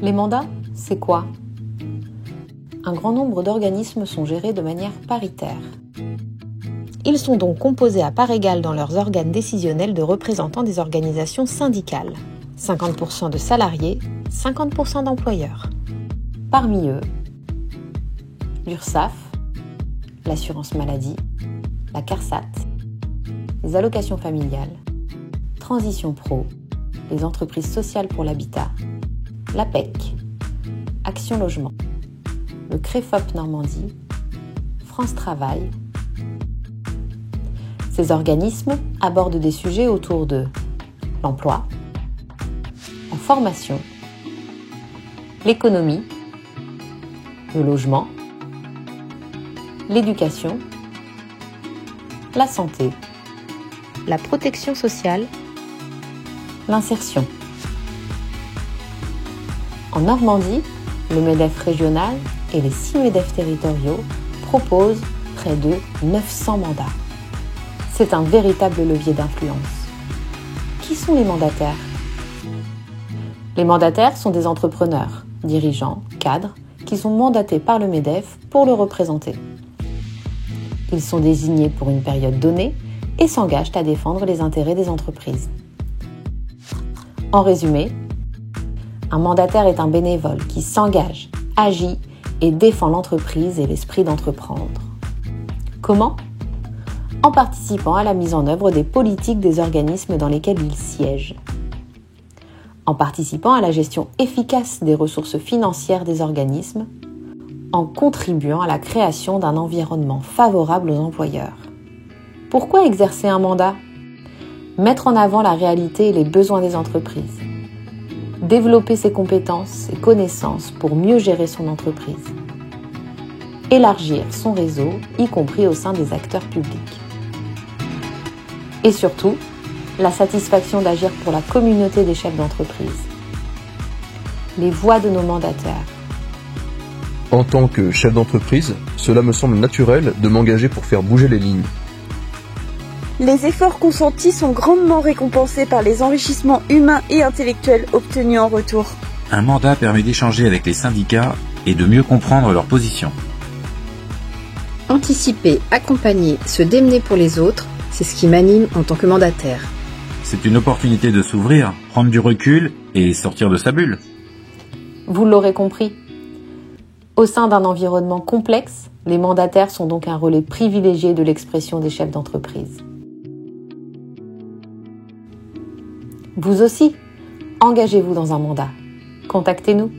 Les mandats, c'est quoi ? Un grand nombre d'organismes sont gérés de manière paritaire. Ils sont donc composés à part égale dans leurs organes décisionnels de représentants des organisations syndicales. 50% de salariés, 50% d'employeurs. Parmi eux, l'URSSAF, l'assurance maladie, la CARSAT, les allocations familiales, Transition Pro, les entreprises sociales pour l'habitat, l'APEC, Action Logement, le CREFOP Normandie, France Travail. Ces organismes abordent des sujets autour de l'emploi, la formation, l'économie, le logement, l'éducation, la santé, la protection sociale, l'insertion. En Normandie, le MEDEF régional et les 6 MEDEF territoriaux proposent près de 900 mandats. C'est un véritable levier d'influence. Qui sont les mandataires ? Les mandataires sont des entrepreneurs, dirigeants, cadres, qui sont mandatés par le MEDEF pour le représenter. Ils sont désignés pour une période donnée et s'engagent à défendre les intérêts des entreprises. En résumé, un mandataire est un bénévole qui s'engage, agit et défend l'entreprise et l'esprit d'entreprendre. Comment ? En participant à la mise en œuvre des politiques des organismes dans lesquels il siège. En participant à la gestion efficace des ressources financières des organismes, en contribuant à la création d'un environnement favorable aux employeurs. Pourquoi exercer un mandat ? Mettre en avant la réalité et les besoins des entreprises. Développer ses compétences et connaissances pour mieux gérer son entreprise. Élargir son réseau, y compris au sein des acteurs publics. Et surtout, la satisfaction d'agir pour la communauté des chefs d'entreprise. Les voix de nos mandataires. En tant que chef d'entreprise, cela me semble naturel de m'engager pour faire bouger les lignes. Les efforts consentis sont grandement récompensés par les enrichissements humains et intellectuels obtenus en retour. Un mandat permet d'échanger avec les syndicats et de mieux comprendre leur position. Anticiper, accompagner, se démener pour les autres, c'est ce qui m'anime en tant que mandataire. C'est une opportunité de s'ouvrir, prendre du recul et sortir de sa bulle. Vous l'aurez compris. Au sein d'un environnement complexe, les mandataires sont donc un relais privilégié de l'expression des chefs d'entreprise. Vous aussi, engagez-vous dans un mandat. Contactez-nous.